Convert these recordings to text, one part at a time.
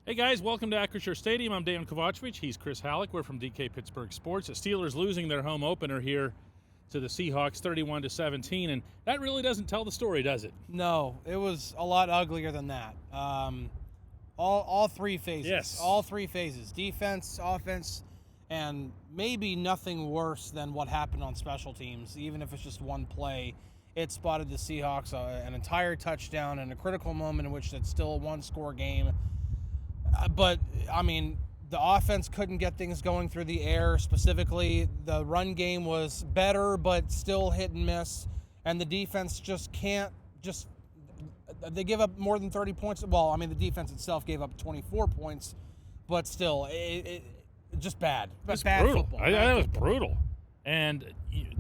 Hey guys, welcome to Acrisure Stadium. I'm Dejan Kovacevic. He's Chris Halleck. We're from DK Pittsburgh Sports. The Steelers losing their home opener here to the Seahawks 31-17, and that really doesn't tell the story, does it? No, it was a lot uglier than that. All three phases. Yes. All three phases. Defense, offense, and maybe nothing worse than what happened on special teams, even if it's just one play. It spotted the Seahawks an entire touchdown in a critical moment in which it's still a one-score game. But, I mean, the offense couldn't get things going through the air. Specifically, the run game was better, but still hit and miss. And the defense just can't they give up more than 30 points. Well, I mean, the defense itself gave up 24 points, but still, it just bad. It's bad brutal. football. That was brutal. And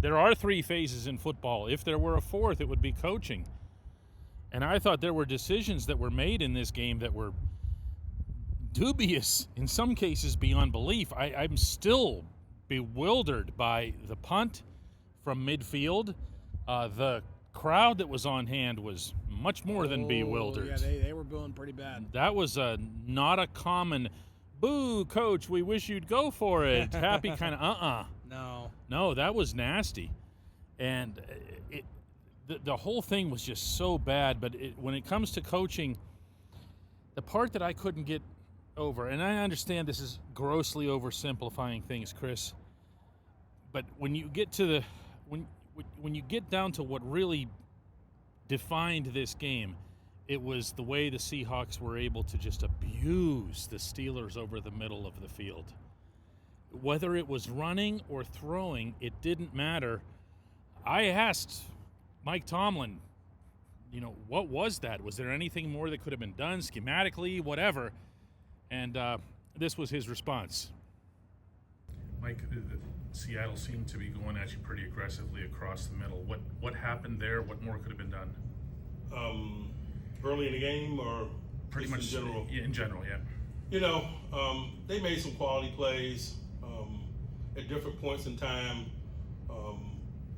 there are three phases in football. If there were a fourth, it would be coaching. And I thought there were decisions that were made in this game that were dubious, in some cases beyond belief. I'm still bewildered by the punt from midfield. The crowd that was on hand was much more than bewildered. Yeah, they were booing pretty bad. That was not a common, boo, coach, we wish you'd go for it, happy kind of, No, that was nasty. And the whole thing was just so bad. But when it comes to coaching, the part that I couldn't get over, and I understand this is grossly oversimplifying things, Chris, but when you get to when you get down to what really defined this game, it was the way the Seahawks were able to just abuse the Steelers over the middle of the field. Whether it was running or throwing, it didn't matter. I asked Mike Tomlin, what was that? Was there anything more that could have been done schematically, whatever? And this was his response. Mike, Seattle seemed to be going at you pretty aggressively across the middle. What happened there? What more could have been done? Early in the game, or Pretty much in general? Yeah, in general, yeah. They made some quality plays at different points in time.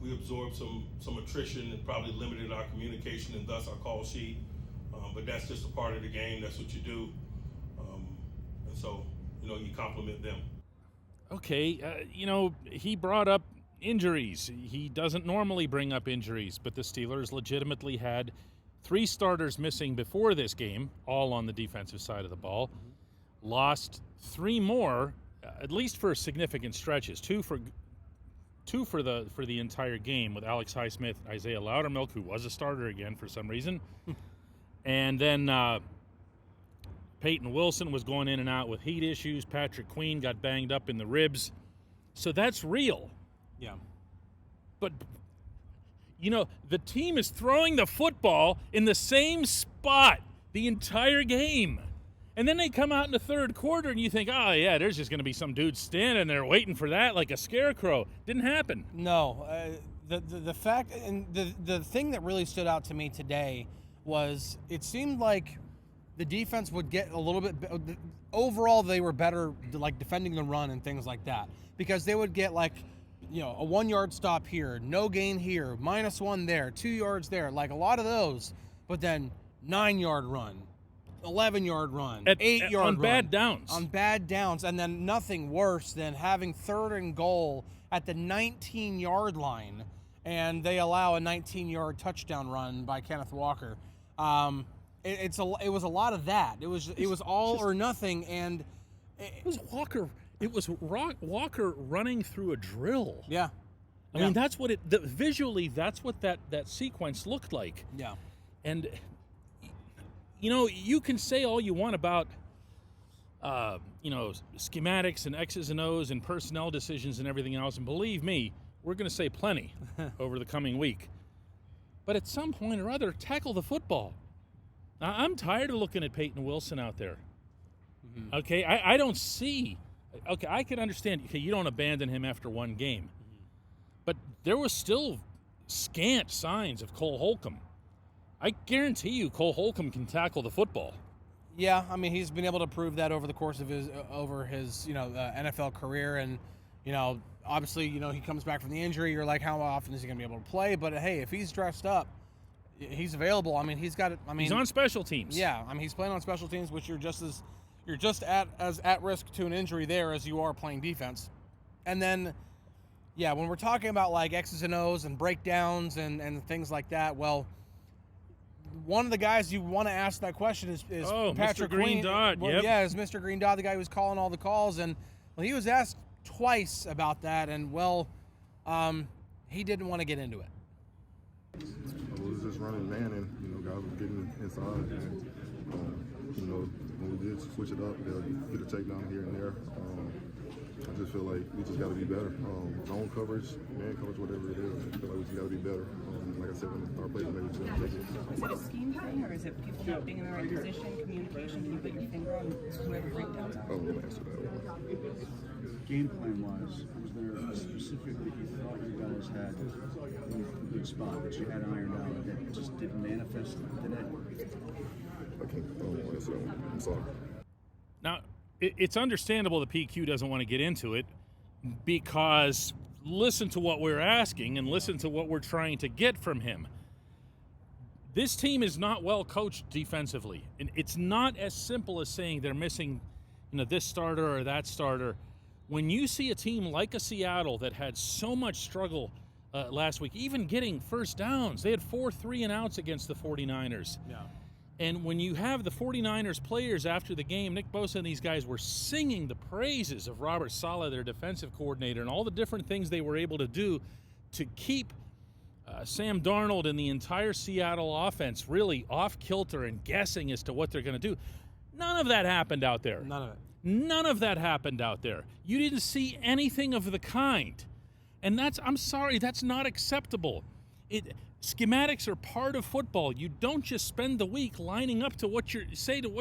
We absorbed some attrition and probably limited our communication and thus our call sheet. But that's just a part of the game. That's what you do. And so, you compliment them. Okay, he brought up injuries. He doesn't normally bring up injuries, but the Steelers legitimately had 3 starters missing before this game, all on the defensive side of the ball. Lost 3 more, at least for significant stretches. 2 for the entire game, with Alex Highsmith, Isaiah Loudermilk, who was a starter again for some reason, and then Peyton Wilson was going in and out with heat issues. Patrick Queen got banged up in the ribs. So that's real. Yeah. But, the team is throwing the football in the same spot the entire game. And then they come out in the third quarter and you think, oh, yeah, there's just going to be some dude standing there waiting for that like a scarecrow. Didn't happen. No. The fact, and the thing that really stood out to me today was it seemed like the defense would get a little bit overall they were better like defending the run and things like that, because they would get like a 1-yard stop here, no gain here, -1 there, 2 yards there, like a lot of those, but then 9-yard run, 11-yard run, 8-yard run on bad downs, and then nothing worse than having 3rd and goal at the 19-yard line and they allow a 19-yard touchdown run by Kenneth Walker. It was a lot of that. It was all or nothing, and it was Walker. It was Walker running through a drill. Yeah, I mean that's what visually. That's what that sequence looked like. Yeah, and you can say all you want about schematics and X's and O's and personnel decisions and everything else, and believe me, we're going to say plenty over the coming week. But at some point or other, tackle the football. Now, I'm tired of looking at Peyton Wilson out there. Mm-hmm. Okay, I don't see. Okay, I can understand. Okay, you don't abandon him after one game. Mm-hmm. But there was still scant signs of Cole Holcomb. I guarantee you Cole Holcomb can tackle the football. Yeah, I mean, he's been able to prove that over the course of his NFL career. And, obviously, he comes back from the injury. You're like, how often is he going to be able to play? But, hey, if he's dressed up, he's available. I mean, he's on special teams. Yeah, I mean, he's playing on special teams, which you're just as You're just as at risk to an injury there as you are playing defense. And then, yeah, when we're talking about like X's and O's and breakdowns and things like that, well, one of the guys you want to ask that question is Patrick Mr. Green Queen. Dot. Well, yep. Yeah, is Mr. Green Dot the guy who was calling all the calls? And well, he was asked twice about that, and well, he didn't want to get into it. I was just running man, and guys were getting inside, and when we did switch it up, they'll get a takedown here and there. I just feel like we just got to be better. Zone coverage, man coverage, whatever it is, I feel like we just got to be better. Like I said, when our players maybe just going to take it. Is it a scheme thing, or is it people not being in the right position, communication? Can you put your finger on where the breakdowns are? I don't want to answer that one. Game plan-wise, was there a specific that you thought you guys had in a good spot that you had ironed out that just didn't manifest today? I don't want to answer that one. I'm sorry. Now, it's understandable that PQ doesn't want to get into it because listen to what we're asking and listen to what we're trying to get from him. This team is not well coached defensively, and it's not as simple as saying they're missing, this starter or that starter. When you see a team like a Seattle that had so much struggle last week, even getting first downs, they had 4 3-and-outs against the 49ers. Yeah. And when you have the 49ers players after the game, Nick Bosa and these guys were singing the praises of Robert Saleh, their defensive coordinator, and all the different things they were able to do to keep Sam Darnold and the entire Seattle offense really off-kilter and guessing as to what they're going to do. None of that happened out there. None of it. None of that happened out there. You didn't see anything of the kind. And I'm sorry, that's not acceptable. Schematics are part of football. You don't just spend the week lining up to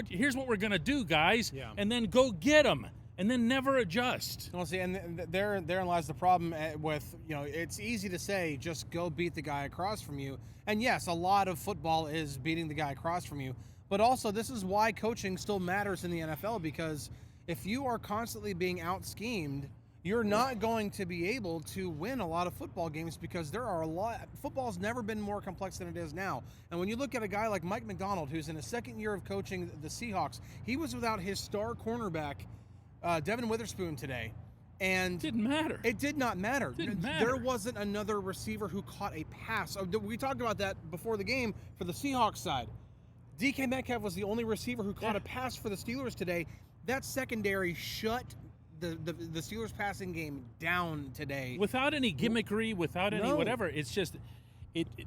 here's what we're going to do, guys, and then go get them, and then never adjust. Well, see, and therein lies the problem with, it's easy to say, just go beat the guy across from you. And yes, a lot of football is beating the guy across from you. But also, this is why coaching still matters in the NFL, because if you are constantly being out-schemed, you're not going to be able to win a lot of football games because football's never been more complex than it is now. And when you look at a guy like Mike McDonald, who's in his second year of coaching the Seahawks, he was without his star cornerback, Devin Witherspoon, today. And it didn't matter. It did not matter. Didn't matter. There wasn't another receiver who caught a pass. We talked about that before the game for the Seahawks side. DK Metcalf was the only receiver who caught a pass for the Steelers today. That secondary shut the Steelers passing game down today. Without any gimmickry, without any whatever. It's just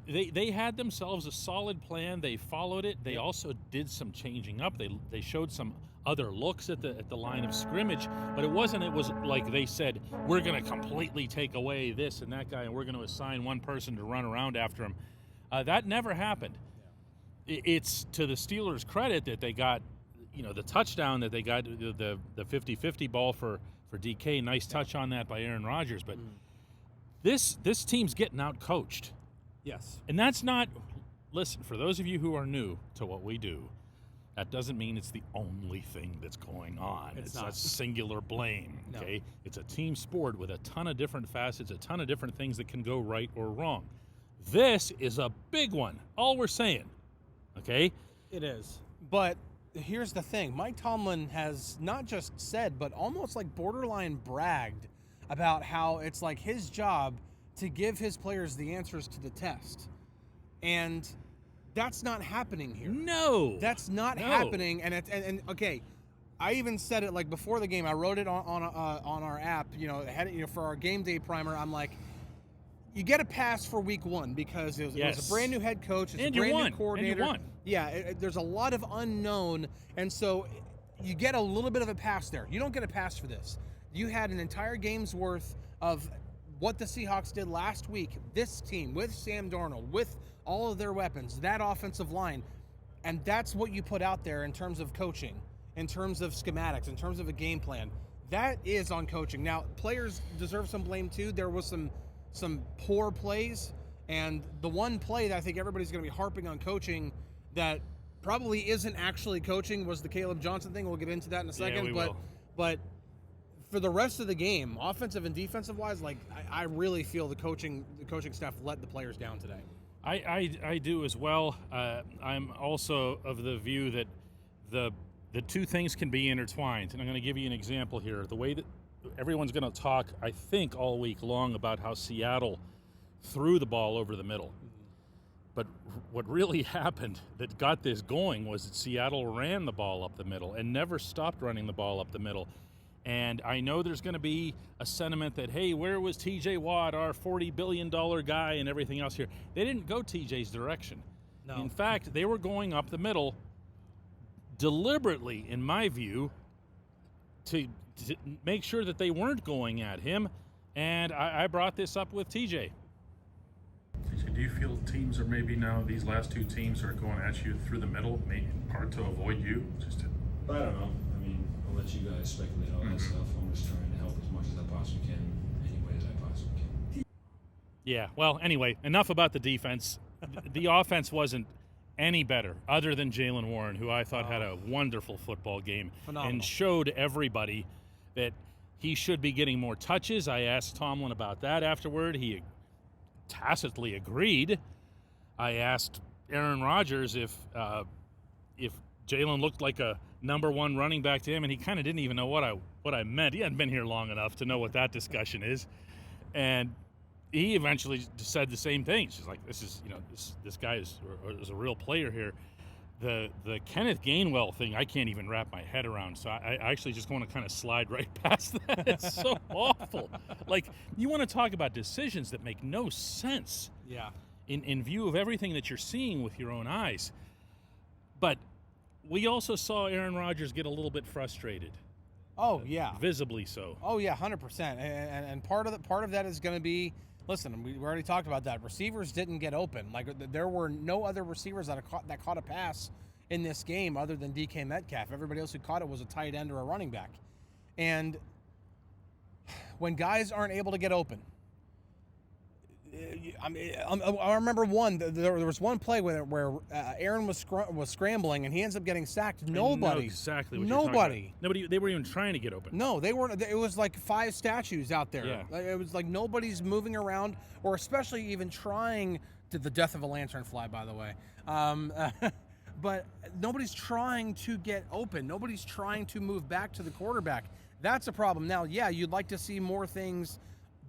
they had themselves a solid plan. They followed it. They also did some changing up. They showed some other looks at the line of scrimmage, but it was like they said, we're going to completely take away this and that guy, and we're going to assign one person to run around after him. That never happened. It's to the Steelers' credit that they got, the touchdown that they got, the 50-50 ball for DK. Nice touch on that by Aaron Rodgers. But this team's getting out-coached. Yes. And that's not, listen, for those of you who are new to what we do, that doesn't mean it's the only thing that's going on. It's not singular blame, okay? No. It's a team sport with a ton of different facets, a ton of different things that can go right or wrong. This is a big one, all we're saying, okay? It is. But here's the thing. Mike Tomlin has not just said, but almost like borderline bragged about how it's like his job to give his players the answers to the test. And that's not happening here. No. That's not happening. And okay, I even said it like before the game. I wrote it on our app, for our game day primer. I'm like, you get a pass for week one because it was a brand new head coach. It's a brand new coordinator. And you won. Yeah, there's a lot of unknown, and so you get a little bit of a pass there. You don't get a pass for this. You had an entire game's worth of what the Seahawks did last week. This team, with Sam Darnold, with all of their weapons, that offensive line, and that's what you put out there in terms of coaching, in terms of schematics, in terms of a game plan. That is on coaching. Now, players deserve some blame too. There was some poor plays, and the one play that I think everybody's going to be harping on coaching that probably isn't actually coaching was the Caleb Johnson thing. We'll get into that in a second. Yeah, we will. But for the rest of the game, offensive and defensive wise, I really feel the coaching staff let the players down today. I do as well. I'm also of the view that the the two things can be intertwined. And I'm going to give you an example here. The way that everyone's going to talk, I think, all week long about how Seattle threw the ball over the middle. But what really happened that got this going was that Seattle ran the ball up the middle and never stopped running the ball up the middle. And I know there's going to be a sentiment that, hey, where was TJ Watt, our $40 billion guy, and everything else here? They didn't go TJ's direction. No. In fact, they were going up the middle deliberately, in my view, to make sure that they weren't going at him. And I brought this up with TJ. Do you feel teams are maybe now, these last two teams are going at you through the middle, maybe part to avoid you? I don't know. I mean, I'll let you guys speculate all that stuff. I'm just trying to help as much as I possibly can, any way as I possibly can. Yeah, well, anyway, enough about the defense. The offense wasn't any better, other than Jaylen Warren, who I thought had a wonderful football game. Phenomenal. And showed everybody that he should be getting more touches. I asked Tomlin about that afterward. He tacitly agreed. I asked Aaron Rodgers if Jaylen looked like a number one running back to him, and he kind of didn't even know what I meant. He hadn't been here long enough to know what that discussion is. And he eventually said the same thing. She's like, this is, this guy is a real player here. The Kenneth Gainwell thing, I can't even wrap my head around. So I actually just want to kind of slide right past that. It's so awful. Like, you want to talk about decisions that make no sense. Yeah. In view of everything that you're seeing with your own eyes. But we also saw Aaron Rodgers get a little bit frustrated. Oh, yeah. Visibly so. Oh, yeah, 100%. And part of that is going to be, listen, we already talked about that. Receivers didn't get open. Like, there were no other receivers that caught a pass in this game other than DK Metcalf. Everybody else who caught it was a tight end or a running back. And when guys aren't able to get open, I remember there was one play where Aaron was scrambling and he ends up getting sacked. Nobody. I know exactly what you're talking about. Nobody. They weren't even trying to get open. No, they weren't. It was like 5 statues out there. Yeah. It was like nobody's moving around, or especially even trying to. The death of a lanternfly, by the way. But nobody's trying to get open. Nobody's trying to move back to the quarterback. That's a problem. Now, yeah, you'd like to see more things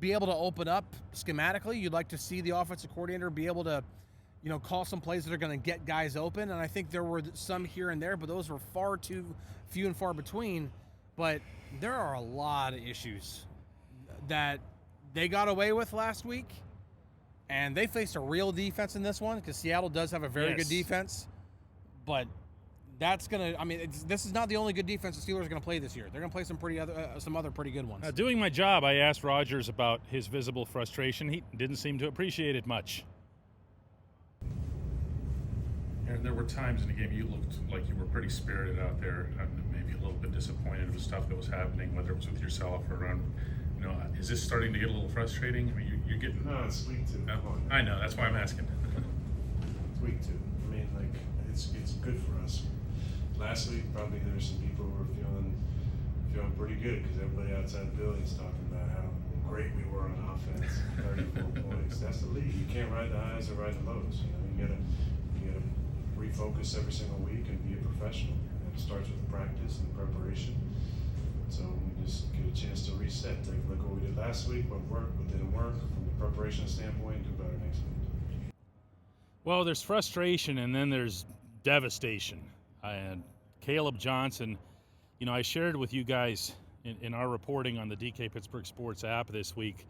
be able to open up schematically. You'd like to see the offensive coordinator be able to, call some plays that are going to get guys open. And I think there were some here and there, but those were far too few and far between. But there are a lot of issues that they got away with last week, and they faced a real defense in this one because Seattle does have a very good defense. But that's this is not the only good defense the Steelers are going to play this year. They're going to play some other pretty good ones. Doing my job, I asked Rodgers about his visible frustration. He didn't seem to appreciate it much. And there were times in the game you looked like you were pretty spirited out there, maybe a little bit disappointed with stuff that was happening, whether it was with yourself or around. Is this starting to get a little frustrating? I mean, you're getting. No, it's week 2. I know, that's why I'm asking. It's week 2. I mean, it's good for us. Last week, probably there were some people who were feeling pretty good because everybody outside the building is talking about how great we were on offense. 34 points. That's the league. You can't ride the highs or ride the lows. You gotta refocus every single week and be a professional. And it starts with practice and preparation. So we just get a chance to reset. Look what we did last week, what worked, what didn't work. From the preparation standpoint, do better next week. Well, there's frustration and then there's devastation. And Caleb Johnson, I shared with you guys in our reporting on the DK Pittsburgh Sports app this week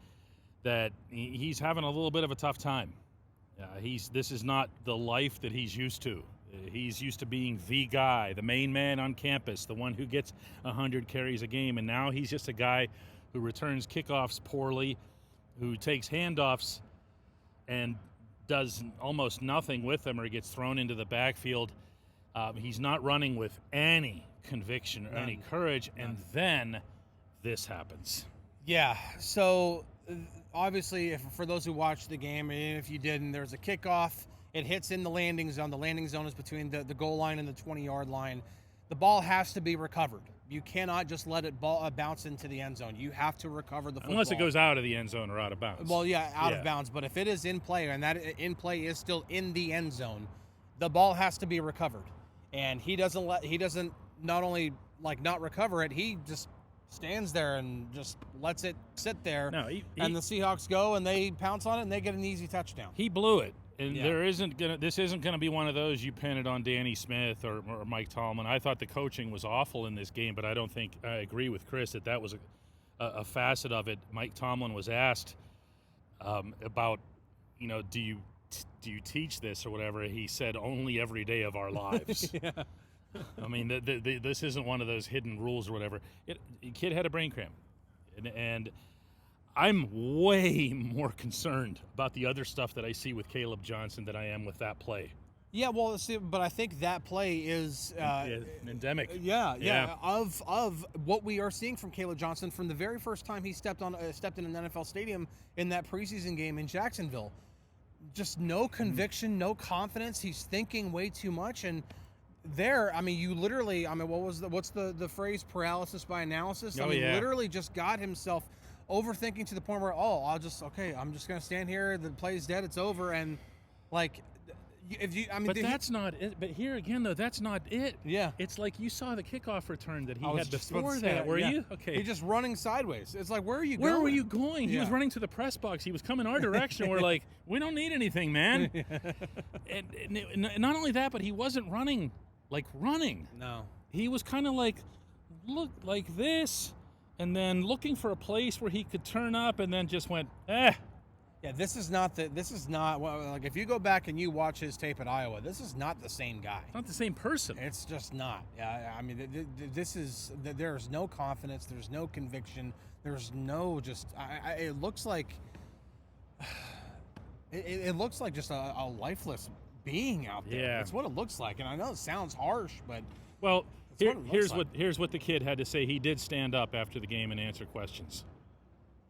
that he's having a little bit of a tough time. This is not the life that he's used to. He's used to being the guy, the main man on campus, the one who gets 100 carries a game, and now he's just a guy who returns kickoffs poorly, who takes handoffs and does almost nothing with them, or gets thrown into the backfield. He's not running with any conviction or any courage, and then this happens. Yeah, so obviously, for those who watched the game, and if you didn't, there's a kickoff. It hits in the landing zone. The landing zone is between the goal line and the 20-yard line. The ball has to be recovered. You cannot just let it bounce into the end zone. You have to recover the football. Unless it goes out of the end zone or out of bounds. Well, yeah, out of bounds. But if it is in play, and that in play is still in the end zone, the ball has to be recovered. And he doesn't not only like not recover it, he just stands there and just lets it sit there. No, and the Seahawks go and they pounce on it and they get an easy touchdown. He blew it. And this isn't gonna be one of those you pin it on Danny Smith or Mike Tomlin. I thought the coaching was awful in this game, but I don't think I agree with Chris that was a facet of it. Mike Tomlin was asked about, do you teach this or whatever? He said only every day of our lives. Yeah. I mean, this isn't one of those hidden rules or whatever. The kid had a brain cramp, and I'm way more concerned about the other stuff that I see with Caleb Johnson than I am with that play. Yeah, well, see, but I think that play is endemic. Yeah. Of what we are seeing from Caleb Johnson from the very first time he stepped in an NFL stadium in that preseason game in Jacksonville. Just no conviction, no confidence. He's thinking way too much, and you literally, what's the phrase, paralysis by analysis? Literally just got himself overthinking to the point where, I'm just going to stand here, the play's dead, it's over, and like, but that's not it. But here again, though, that's not it. Yeah. It's like you saw the kickoff return that he had before that, were you? Okay. He's just running sideways. It's like, where are you going? Where were you going? He was running to the press box. He was coming our direction. We're like, we don't need anything, man. and not only that, but he wasn't running. No. He was kind of like, look like this, and then looking for a place where he could turn up, and then just went, eh. Yeah, this is not like if you go back and you watch his tape at Iowa, this is not the same guy. It's not the same person. It's just not. Yeah, I mean, there's no confidence, there's no conviction, there's no it looks like it looks like just a lifeless being out there. Yeah. It's what it looks like, and I know it sounds harsh, but here's what the kid had to say. He did stand up after the game and answer questions.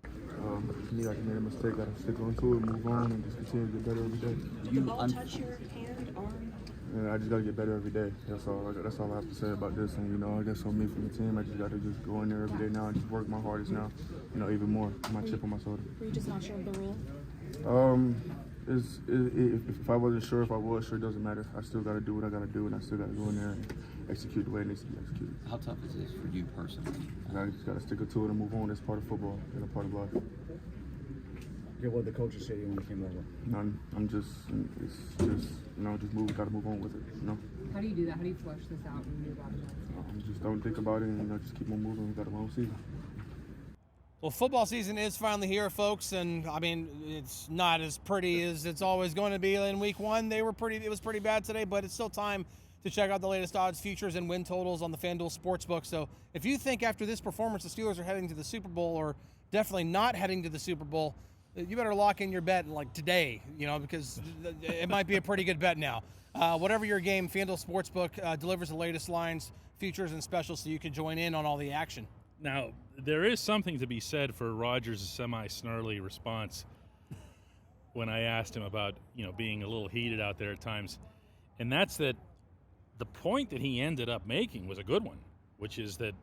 For me, I made a mistake. Got to stick on to it, move on, and just continue to get better every day. Did the ball touch your hand, arm? Yeah, I just got to get better every day. That's all I have to say about this. And I guess on me from the team, I just got to just go in there every day now and just work my hardest now. Even more. My chip on my shoulder. Were you just not sure of the rule? If I wasn't sure, if I was sure, it doesn't matter. I still got to do what I got to do, and I still got to go in there and execute the way it needs to be executed. How tough is this for you personally? I just got to stick to it and move on. It's part of football and a part of life. Yeah, what did the coaches say to you when you came over? None. Just move. Got to move on with it. How do you do that? How do you flush this out when you're about to just don't think about it and just keep on moving. We got a long season. Well, football season is finally here, folks, and I mean, it's not as pretty as it's always going to be in week one. It was pretty bad today, but it's still time to check out the latest odds, futures, and win totals on the FanDuel Sportsbook. So if you think after this performance the Steelers are heading to the Super Bowl, or definitely not heading to the Super Bowl, you better lock in your bet like today, because it might be a pretty good bet now. Whatever your game, FanDuel Sportsbook delivers the latest lines, features, and specials so you can join in on all the action. Now, there is something to be said for Rodgers' semi-snarly response when I asked him about, being a little heated out there at times. And that's that the point that he ended up making was a good one, which is that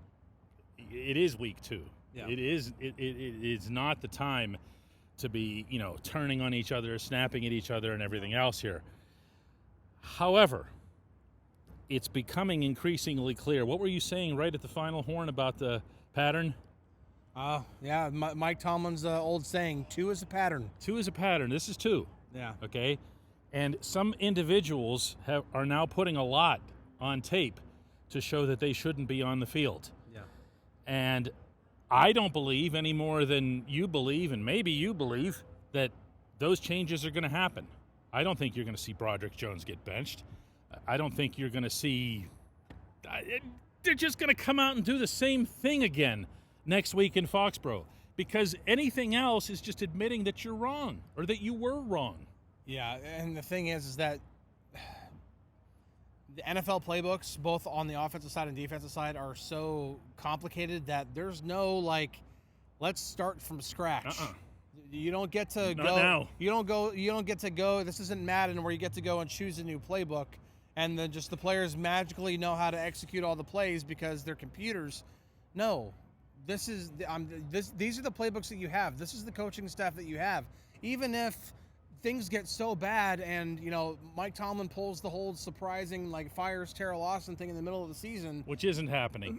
it is week 2. Yeah. It is not the time to be, turning on each other, snapping at each other and everything else here. However, it's becoming increasingly clear. What were you saying right at the final horn about the pattern? Yeah, Mike Tomlin's old saying, 2 is a pattern. 2 is a pattern. This is 2. Yeah. Okay? And some individuals are now putting a lot on tape to show that they shouldn't be on the field. Yeah. And I don't believe any more than you believe, and maybe you believe, that those changes are going to happen. I don't think you're going to see Broderick Jones get benched. I don't think you're going to see they're just going to come out and do the same thing again next week in Foxborough, because anything else is just admitting that you're wrong or that you were wrong. Yeah, and the thing is that the NFL playbooks, both on the offensive side and defensive side, are so complicated that there's no, let's start from scratch. You don't get to Not go. now. You don't get to go. This isn't Madden where you get to go and choose a new playbook, and then just the players magically know how to execute all the plays because they're computers. No, these are the playbooks that you have. This is the coaching staff that you have. Even if things get so bad, and Mike Tomlin pulls the whole surprising fires Terrell Austin thing in the middle of the season, which isn't happening.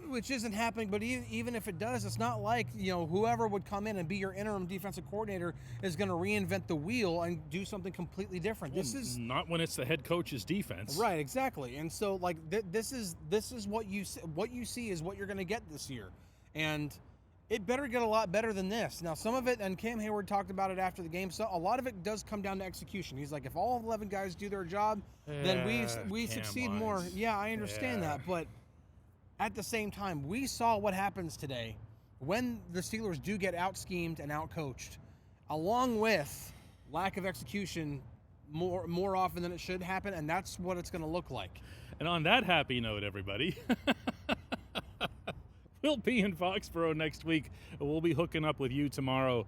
But even if it does, it's not like whoever would come in and be your interim defensive coordinator is going to reinvent the wheel and do something completely different. This is not when it's the head coach's defense, right? Exactly. And so this is what you see is what you're going to get this year, and it better get a lot better than this. Now, some of it, and Cam Hayward talked about it after the game, so a lot of it does come down to execution. He's like, if all 11 guys do their job, then we succeed more. Yeah, I understand that, but at the same time, we saw what happens today when the Steelers do get out-schemed and out-coached, along with lack of execution more often than it should happen, and that's what it's going to look like. And on that happy note, everybody, we'll be in Foxborough next week. We'll be hooking up with you tomorrow,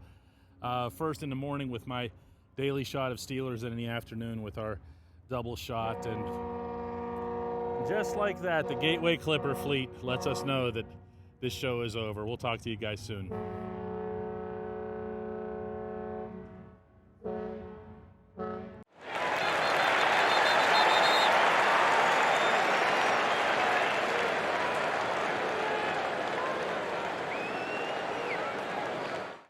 first in the morning with my daily shot of Steelers, and in the afternoon with our double shot. And just like that, the Gateway Clipper fleet lets us know that this show is over. We'll talk to you guys soon.